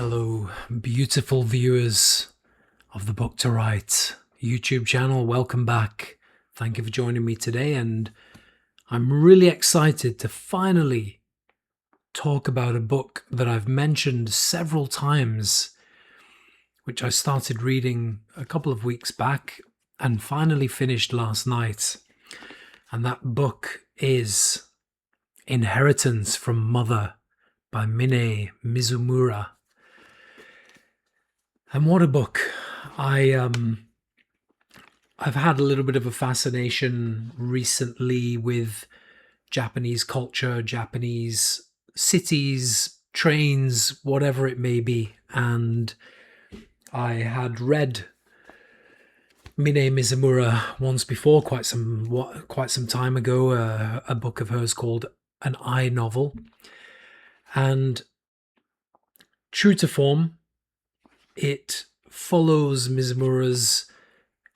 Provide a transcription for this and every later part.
Hello, beautiful viewers of the Book to Write YouTube channel. Welcome back. Thank you for joining me today, and I'm really excited to finally talk about a book that I've mentioned several times, which I started reading a couple of weeks back and finally finished last night. And that book is Inheritance from Mother by Minae Mizumura. And what a book. I've had a little bit of a fascination recently with Japanese culture, Japanese cities, trains, whatever it may be. And I had read Minae Mizumura once before, quite some time ago, a book of hers called An I Novel. And true to form, it follows Mizumura's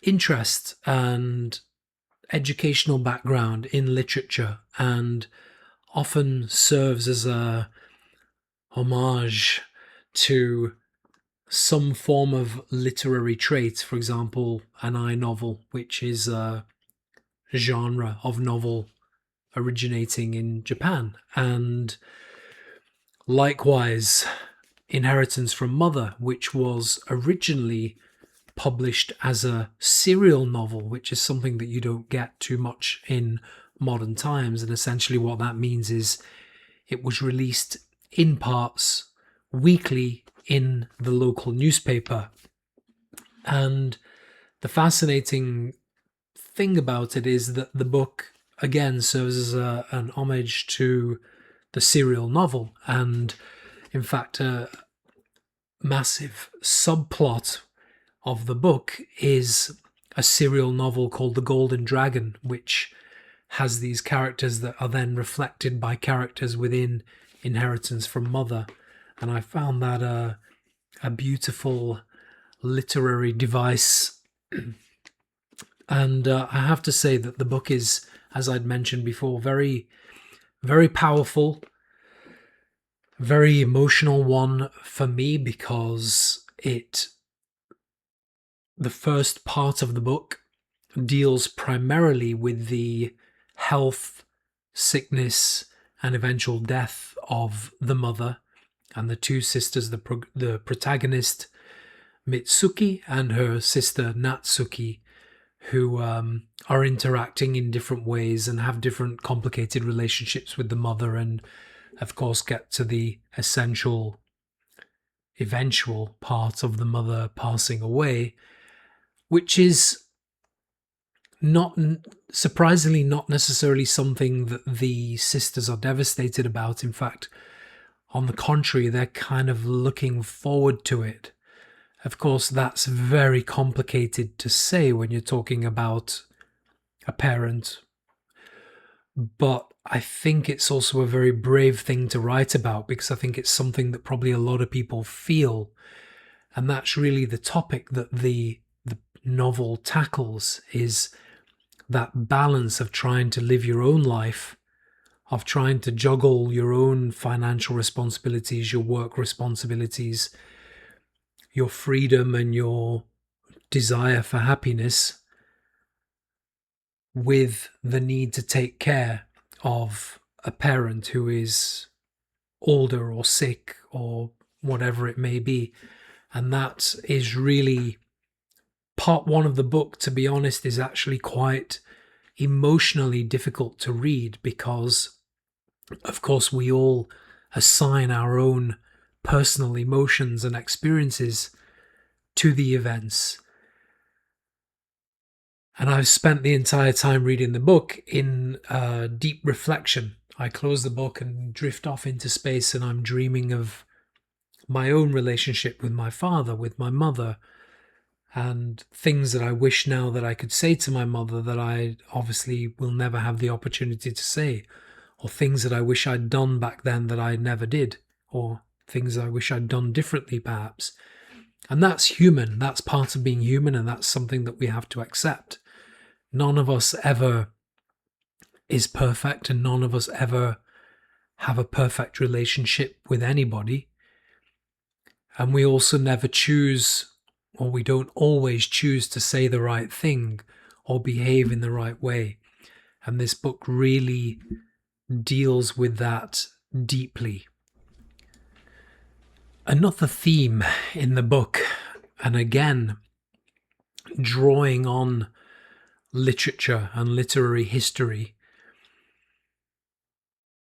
interest and educational background in literature and often serves as a homage to some form of literary trait. For example, an I novel, which is a genre of novel originating in Japan. And likewise, Inheritance from Mother, which was originally published as a serial novel, which is something that you don't get too much in modern times. And essentially what that means is it was released in parts weekly in the local newspaper. And the fascinating thing about it is that the book, again, serves as an homage to the serial novel. And in fact, a massive subplot of the book is a serial novel called The Golden Dragon, which has these characters that are then reflected by characters within Inheritance from Mother. And I found that a beautiful literary device. And I have to say that the book is, as I'd mentioned before, very, very powerful. Very emotional one for me, because the first part of the book deals primarily with the health, sickness, and eventual death of the mother and the two sisters, the protagonist Mitsuki and her sister Natsuki, who are interacting in different ways and have different complicated relationships with the mother, and of course get to the eventual part of the mother passing away, which is not surprisingly not necessarily something that the sisters are devastated about. In fact, on the contrary, they're kind of looking forward to it. Of course, that's very complicated to say when you're talking about a parent, but I think it's also a very brave thing to write about, because I think it's something that probably a lot of people feel. And that's really the topic that the novel tackles, is that balance of trying to live your own life, of trying to juggle your own financial responsibilities, your work responsibilities, your freedom and your desire for happiness, with the need to take care of a parent who is older or sick or whatever it may be. And that is really part one of the book, to be honest, is actually quite emotionally difficult to read, because of course we all assign our own personal emotions and experiences to the events. And I've spent the entire time reading the book in deep reflection. I close the book and drift off into space, and I'm dreaming of my own relationship with my father, with my mother, and things that I wish now that I could say to my mother that I obviously will never have the opportunity to say, or things that I wish I'd done back then that I never did, or things I wish I'd done differently perhaps. And that's human. That's part of being human, and that's something that we have to accept. None of us ever is perfect, and none of us ever have a perfect relationship with anybody. And we also never choose, or we don't always choose to say the right thing or behave in the right way. And this book really deals with that deeply. Another theme in the book, and again, drawing on literature and literary history,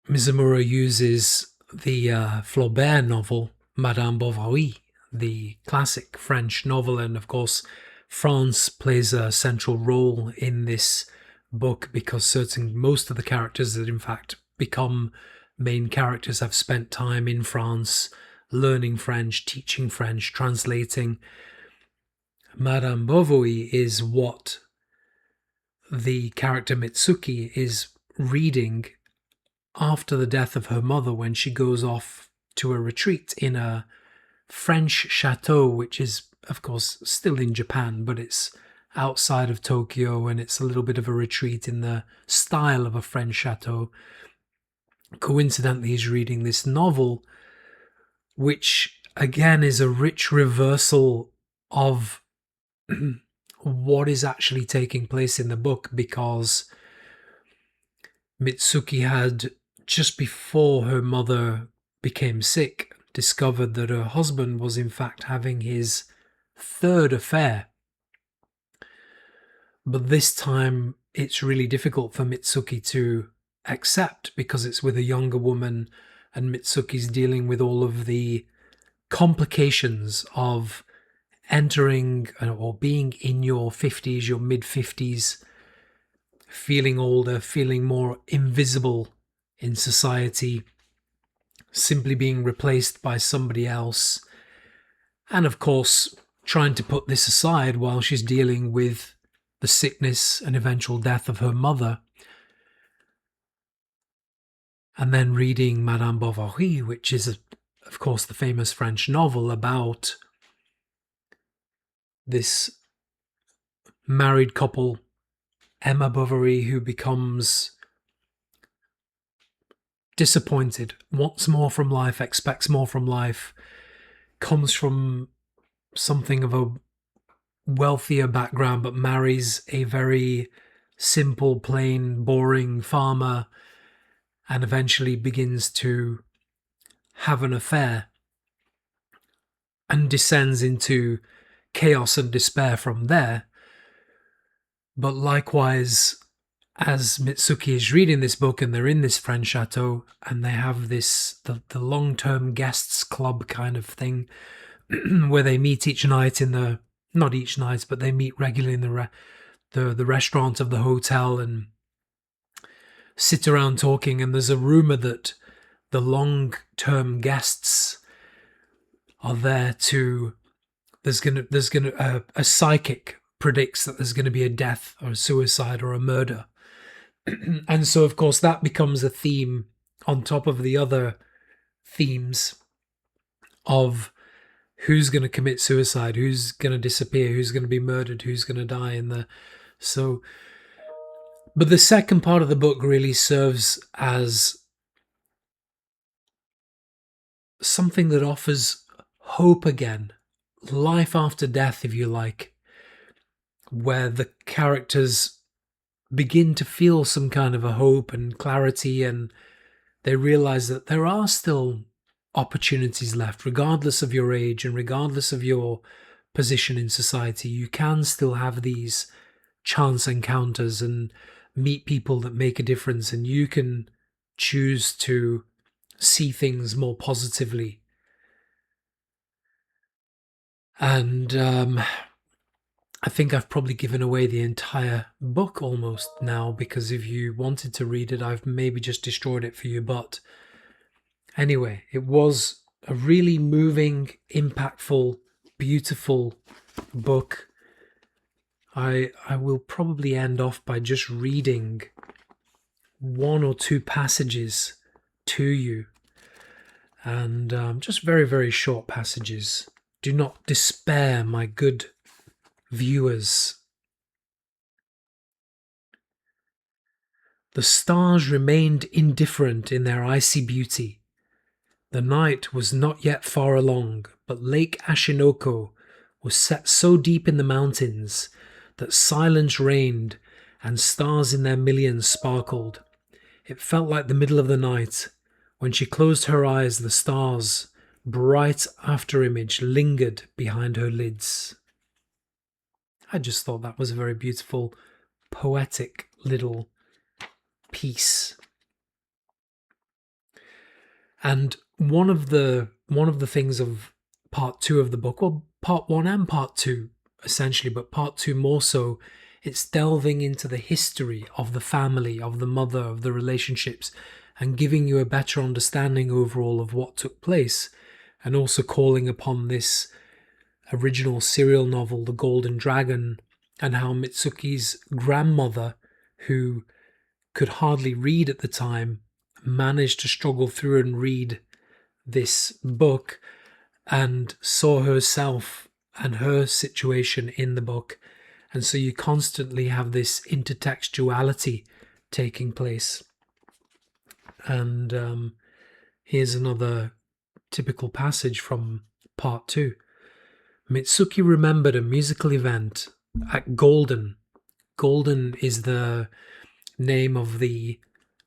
Mizumura uses the Flaubert novel Madame Bovary, the classic French novel, and of course France plays a central role in this book because most of the characters that in fact become main characters have spent time in France learning French, teaching French, translating. Madame Bovary is what the character Mitsuki is reading after the death of her mother when she goes off to a retreat in a French chateau, which is, of course, still in Japan, but it's outside of Tokyo, and it's a little bit of a retreat in the style of a French chateau. Coincidentally, he's reading this novel, which again is a rich reversal of what is actually taking place in the book, because Mitsuki had, just before her mother became sick, discovered that her husband was in fact having his third affair. But this time it's really difficult for Mitsuki to accept because it's with a younger woman, and Mitsuki's dealing with all of the complications of entering or being in your 50s, your mid-50s, feeling older, feeling more invisible in society, simply being replaced by somebody else. And of course, trying to put this aside while she's dealing with the sickness and eventual death of her mother. And then reading Madame Bovary, which is, of course, the famous French novel about this married couple, Emma Bovary, who becomes disappointed, wants more from life, expects more from life, comes from something of a wealthier background, but marries a very simple, plain, boring farmer, and eventually begins to have an affair and descends into chaos and despair from there. But likewise, as Mitsuki is reading this book and they're in this French chateau and they have this the long-term guests club kind of thing where they meet each night in the, not each night, but they meet regularly in the restaurant of the hotel and sit around talking. And there's a rumor that the long-term guests are there to, a psychic predicts that there's going to be a death or a suicide or a murder. And so, of course, that becomes a theme on top of the other themes of who's going to commit suicide, who's going to disappear, who's going to be murdered, who's going to die but the second part of the book really serves as something that offers hope again, life after death, if you like, where the characters begin to feel some kind of a hope and clarity, and they realize that there are still opportunities left, regardless of your age and regardless of your position in society. You can still have these chance encounters and meet people that make a difference, and you can choose to see things more positively. And I think I've probably given away the entire book almost now, because if you wanted to read it, I've maybe just destroyed it for you. But anyway, it was a really moving, impactful, beautiful book. I will probably end off by just reading one or two passages to you, and just very, very short passages. Do not despair, my good viewers. The stars remained indifferent in their icy beauty. The night was not yet far along, but Lake Ashinoko was set so deep in the mountains that silence reigned and stars in their millions sparkled. It felt like the middle of the night. When she closed her eyes, the stars, bright afterimage, lingered behind her lids. I just thought that was a very beautiful, poetic little piece. And one of the things of part 2 of the book, well, part 1 and part 2 essentially, but part 2 more so, it's delving into the history of the family, of the mother, of the relationships, and giving you a better understanding overall of what took place, and also calling upon this original serial novel, The Golden Dragon, and how Mitsuki's grandmother, who could hardly read at the time, managed to struggle through and read this book and saw herself and her situation in the book. And so you constantly have this intertextuality taking place. And here's another typical passage from part 2. Mitsuki remembered a musical event at Golden. Golden is the name of the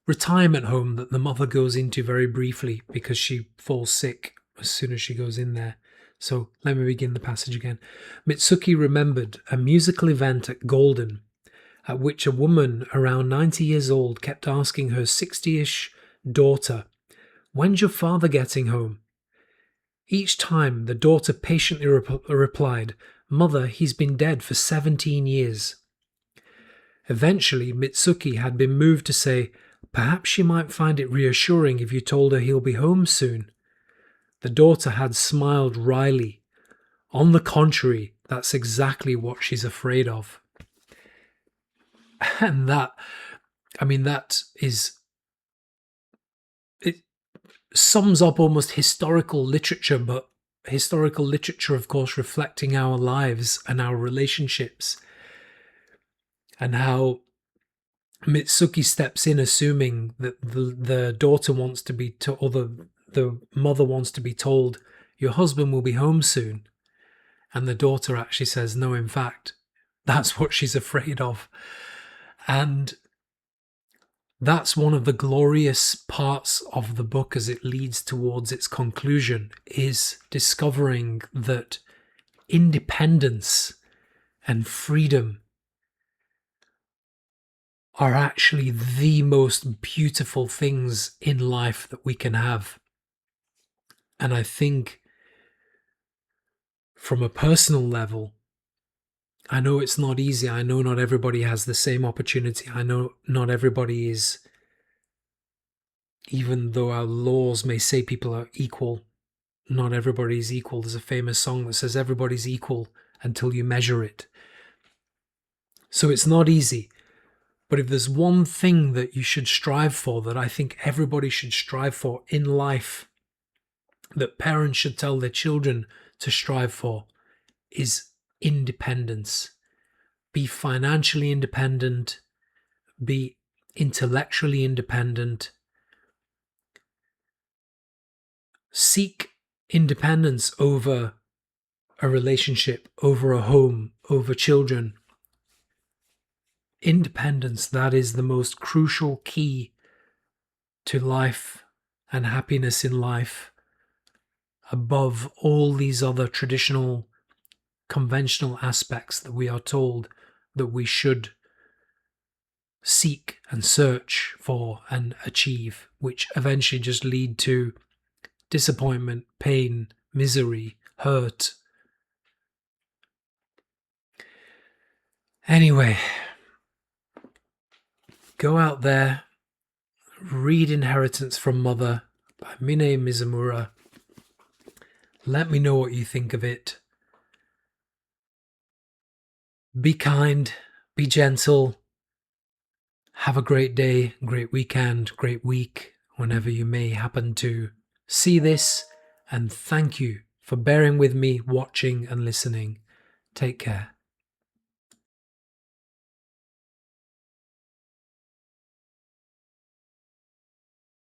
retirement home that the mother goes into very briefly because she falls sick as soon as she goes in there. So let me begin the passage again. Mitsuki remembered a musical event at Golden, at which a woman around 90 years old kept asking her 60-ish daughter, "When's your father getting home?" Each time the daughter patiently replied, "Mother, he's been dead for 17 years. Eventually, Mitsuki had been moved to say, "Perhaps she might find it reassuring if you told her he'll be home soon." The daughter had smiled wryly. "On the contrary, that's exactly what she's afraid of." And that it sums up almost historical literature, but historical literature, of course, reflecting our lives and our relationships, and how Mitsuki steps in assuming that the daughter wants to be or the mother wants to be told, "Your husband will be home soon." And the daughter actually says, "No, in fact, that's what she's afraid of." And that's one of the glorious parts of the book as it leads towards its conclusion, is discovering that independence and freedom are actually the most beautiful things in life that we can have. And I think from a personal level, I know it's not easy. I know not everybody has the same opportunity. I know not everybody is, even though our laws may say people are equal, not everybody's equal. There's a famous song that says everybody's equal until you measure it. So it's not easy. But if there's one thing that you should strive for, that I think everybody should strive for in life, that parents should tell their children to strive for, is independence. Be financially independent, be intellectually independent. Seek independence over a relationship, over a home, over children. Independence, that is the most crucial key to life and happiness in life, above all these other traditional, conventional aspects that we are told that we should seek and search for and achieve, which eventually just lead to disappointment, pain, misery, hurt. Anyway, go out there, read Inheritance from Mother by Minae Mizumura. Let me know what you think of it. Be kind, be gentle. Have a great day, great weekend, great week, whenever you may happen to see this. And thank you for bearing with me, watching and listening. Take care.